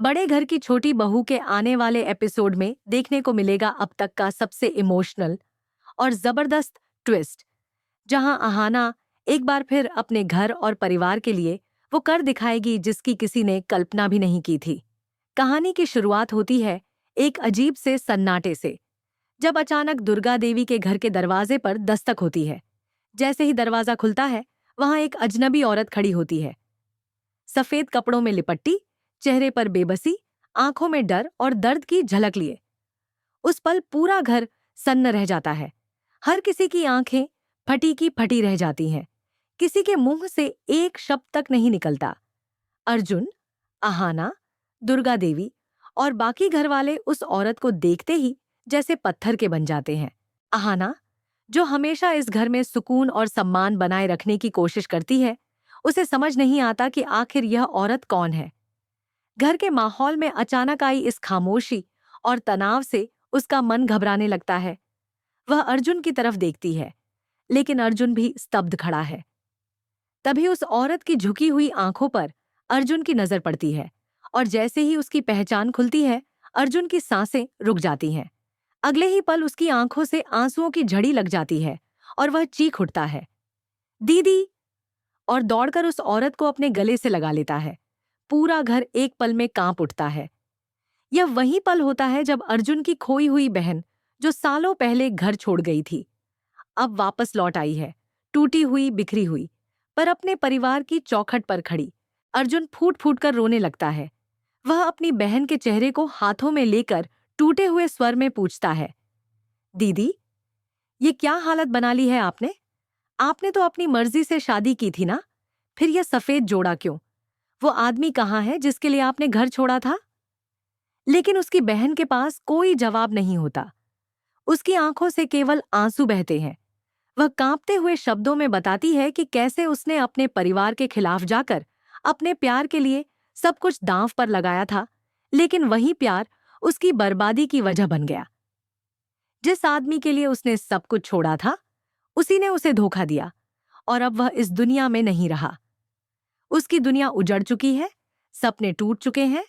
बड़े घर की छोटी बहू के आने वाले एपिसोड में देखने को मिलेगा अब तक का सबसे इमोशनल और जबरदस्त ट्विस्ट, जहां अहाना एक बार फिर अपने घर और परिवार के लिए वो कर दिखाएगी जिसकी किसी ने कल्पना भी नहीं की थी। कहानी की शुरुआत होती है एक अजीब से सन्नाटे से, जब अचानक दुर्गा देवी के घर के दरवाजे पर दस्तक होती है। जैसे ही दरवाजा खुलता है, वहां एक अजनबी औरत खड़ी होती है, सफेद कपड़ों में लिपट्टी, चेहरे पर बेबसी, आंखों में डर और दर्द की झलक लिए। उस पल पूरा घर सन्न रह जाता है। हर किसी की आंखें फटी की फटी रह जाती हैं। किसी के मुंह से एक शब्द तक नहीं निकलता। अर्जुन, अहाना, दुर्गा देवी और बाकी घर वाले उस औरत को देखते ही जैसे पत्थर के बन जाते हैं। अहाना, जो हमेशा इस घर में सुकून और सम्मान बनाए रखने की कोशिश करती है, उसे समझ नहीं आता कि आखिर यह औरत कौन है। घर के माहौल में अचानक आई इस खामोशी और तनाव से उसका मन घबराने लगता है। वह अर्जुन की तरफ देखती है, लेकिन अर्जुन भी स्तब्ध खड़ा है। तभी उस औरत की झुकी हुई आंखों पर अर्जुन की नजर पड़ती है, और जैसे ही उसकी पहचान खुलती है, अर्जुन की सांसें रुक जाती हैं। अगले ही पल उसकी आंखों से आंसुओं की झड़ी लग जाती है और वह चीख उठता है, दीदी! और दौड़कर उस औरत को अपने गले से लगा लेता है। पूरा घर एक पल में कांप उठता है। यह वही पल होता है जब अर्जुन की खोई हुई बहन, जो सालों पहले घर छोड़ गई थी, अब वापस लौट आई है, टूटी हुई, बिखरी हुई, पर अपने परिवार की चौखट पर खड़ी। अर्जुन फूट फूट कर रोने लगता है। वह अपनी बहन के चेहरे को हाथों में लेकर टूटे हुए स्वर में पूछता है, दीदी, ये क्या हालत बना ली है आपने? आपने तो अपनी मर्जी से शादी की थी ना? फिर यह सफेद जोड़ा क्यों? वो आदमी कहाँ है जिसके लिए आपने घर छोड़ा था? लेकिन उसकी बहन के पास कोई जवाब नहीं होता। उसकी आंखों से केवल आंसू बहते हैं। वह कांपते हुए शब्दों में बताती है कि कैसे उसने अपने परिवार के खिलाफ जाकर अपने प्यार के लिए सब कुछ दांव पर लगाया था, लेकिन वही प्यार उसकी बर्बादी की वजह बन गया। जिस आदमी के लिए उसने सब कुछ छोड़ा था, उसी ने उसे धोखा दिया, और अब वह इस दुनिया में नहीं रहा। उसकी दुनिया उजड़ चुकी है, सपने टूट चुके हैं,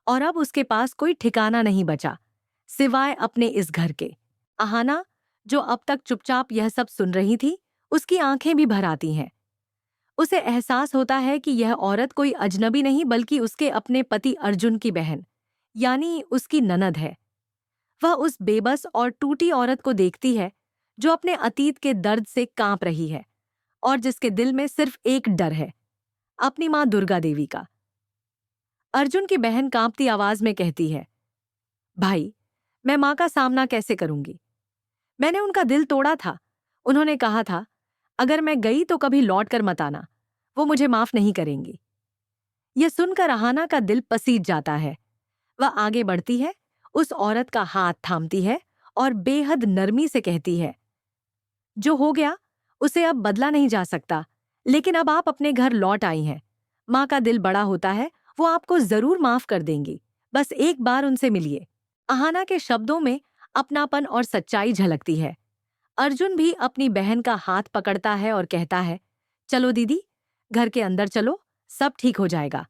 और अब उसके पास कोई ठिकाना नहीं बचा, सिवाय अपने इस घर के। अहाना, जो अब तक चुपचाप यह सब सुन रही थी, उसकी आंखें भी भर आती हैं। उसे एहसास होता है कि यह औरत कोई अजनबी नहीं बल्कि उसके अपने पति अर्जुन की बहन, यानी उसकी ननद है। वह उस बेबस और टूटी औरत को देखती है, जो अपने अतीत के दर्द से कांप रही है और जिसके दिल में सिर्फ एक डर है, अपनी मां दुर्गा देवी का। अर्जुन की बहन कांपती आवाज में कहती है, भाई, मैं मां का सामना कैसे करूंगी? मैंने उनका दिल तोड़ा था। उन्होंने कहा था, अगर मैं गई तो कभी लौट कर मत आना, वो मुझे माफ नहीं करेंगी। यह सुनकर अहाना का दिल पसीज जाता है। वह आगे बढ़ती है, उस औरत का हाथ थामती है और बेहद नरमी से कहती है, जो हो गया उसे अब बदला नहीं जा सकता, लेकिन अब आप अपने घर लौट आई हैं। माँ का दिल बड़ा होता है, वो आपको जरूर माफ कर देंगी। बस एक बार उनसे मिलिए। अहाना के शब्दों में अपनापन और सच्चाई झलकती है। अर्जुन भी अपनी बहन का हाथ पकड़ता है और कहता है, चलो दीदी, घर के अंदर चलो, सब ठीक हो जाएगा।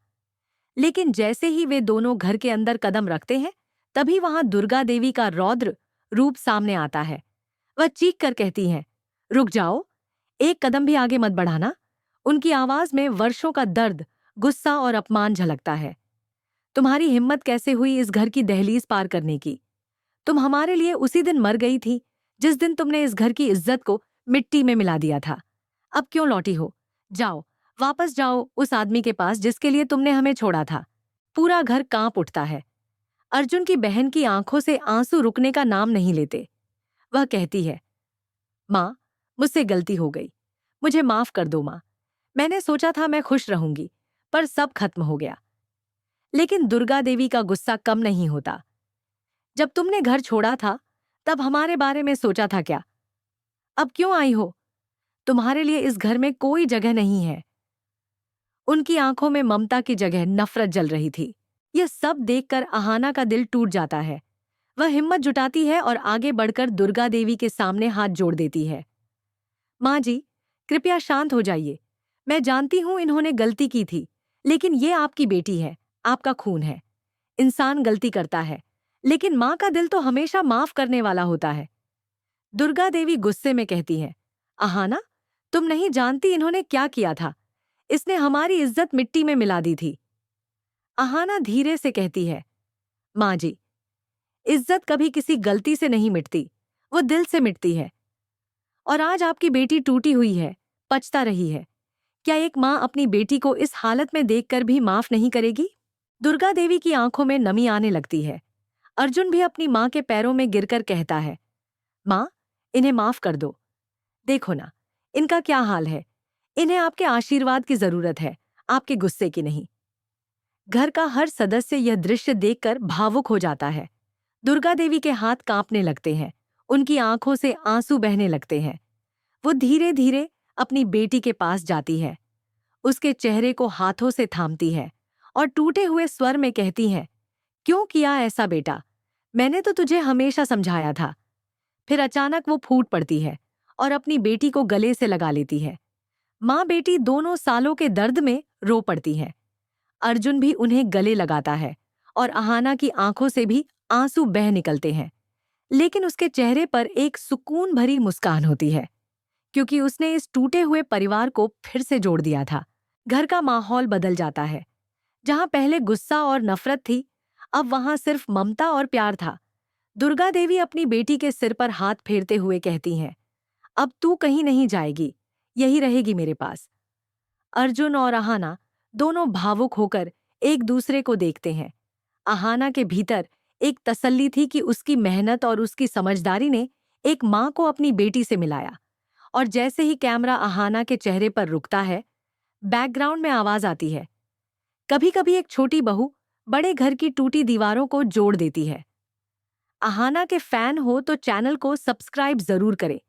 लेकिन जैसे ही वे दोनों घर के अंदर कदम रखते हैं, तभी वहां दुर्गा देवी का रौद्र रूप सामने आता है। वह चीख कर कहती हैं, रुक जाओ, एक कदम भी आगे मत बढ़ाना। उनकी आवाज में वर्षों का दर्द, गुस्सा और अपमान झलकता है। तुम्हारी हिम्मत कैसे हुई इस घर की दहलीज पार करने की? तुम हमारे लिए उसी दिन मर गई थी, जिस दिन तुमने इस घर की इज्जत को मिट्टी में मिला दिया था। अब क्यों लौटी हो? जाओ, वापस जाओ उस आदमी के पास जिसके लिए तुमने हमें छोड़ा था। पूरा घर कांप उठता है। अर्जुन की बहन की आंखों से आंसू रुकने का नाम नहीं लेते। वह कहती है, माँ, मुझसे गलती हो गई। मुझे माफ कर दो माँ। मैंने सोचा था मैं खुश रहूंगी, पर सब खत्म हो गया। लेकिन दुर्गा देवी का गुस्सा कम नहीं होता। जब तुमने घर छोड़ा था, तब हमारे बारे में सोचा था क्या? अब क्यों आई हो? तुम्हारे लिए इस घर में कोई जगह नहीं है। उनकी आंखों में ममता की जगह नफरत जल रही थी। यह सब देखकर अहाना का दिल टूट जाता है। वह हिम्मत जुटाती है और आगे बढ़कर दुर्गा देवी के सामने हाथ जोड़ देती है। माँ जी, कृपया शांत हो जाइए। मैं जानती हूँ इन्होंने गलती की थी, लेकिन ये आपकी बेटी है, आपका खून है। इंसान गलती करता है, लेकिन माँ का दिल तो हमेशा माफ करने वाला होता है। दुर्गा देवी गुस्से में कहती है, अहाना, तुम नहीं जानती इन्होंने क्या किया था। इसने हमारी इज्जत मिट्टी में मिला दी थी। अहाना धीरे से कहती है, माँ जी, इज्जत कभी किसी गलती से नहीं मिटती, वो दिल से मिटती है। और आज आपकी बेटी टूटी हुई है, पछता रही है। क्या एक माँ अपनी बेटी को इस हालत में देखकर भी माफ नहीं करेगी? दुर्गा देवी की आंखों में नमी आने लगती है। अर्जुन भी अपनी माँ के पैरों में गिरकर कहता है, माँ, इन्हें माफ कर दो। देखो ना, इनका क्या हाल है। इन्हें आपके आशीर्वाद की जरूरत है, आपके गुस्से की नहीं। घर का हर सदस्य यह दृश्य देखकर भावुक हो जाता है। दुर्गा देवी के हाथ कांपने लगते हैं, उनकी आंखों से आंसू बहने लगते हैं। वो धीरे धीरे अपनी बेटी के पास जाती है, उसके चेहरे को हाथों से थामती है और टूटे हुए स्वर में कहती है, क्यों किया ऐसा बेटा? मैंने तो तुझे हमेशा समझाया था। फिर अचानक वो फूट पड़ती है और अपनी बेटी को गले से लगा लेती है। माँ बेटी दोनों सालों के दर्द में रो पड़ती है। अर्जुन भी उन्हें गले लगाता है और अहाना की आंखों से भी आंसू बह निकलते हैं। लेकिन उसके चेहरे पर एक सुकून भरी मुस्कान होती है, क्योंकि उसने इस टूटे हुए परिवार को फिर से जोड़ दिया था। घर का माहौल बदल जाता है। जहां पहले गुस्सा और नफरत थी, अब वहां सिर्फ ममता और प्यार था। दुर्गा देवी अपनी बेटी के सिर पर हाथ फेरते हुए कहती हैं, अब तू कहीं नहीं जाएगी, यही रहेगी मेरे पास। अर्जुन और अहाना दोनों भावुक होकर एक दूसरे को देखते हैं। अहाना के भीतर एक तसल्ली थी कि उसकी मेहनत और उसकी समझदारी ने एक माँ को अपनी बेटी से मिलाया। और जैसे ही कैमरा अहाना के चेहरे पर रुकता है, बैकग्राउंड में आवाज आती है, कभी कभी एक छोटी बहू बड़े घर की टूटी दीवारों को जोड़ देती है। अहाना के फैन हो तो चैनल को सब्सक्राइब जरूर करें,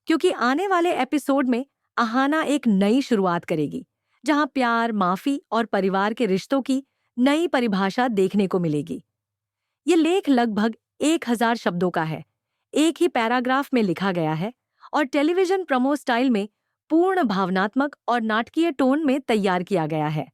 क्योंकि आने वाले एपिसोड में अहाना एक नई शुरुआत करेगी, जहां प्यार, माफी और परिवार के रिश्तों की नई परिभाषा देखने को मिलेगी। ये लेख लगभग 1000 शब्दों का है, एक ही पैराग्राफ में लिखा गया है और टेलीविजन प्रोमो स्टाइल में पूर्ण भावनात्मक और नाटकीय टोन में तैयार किया गया है।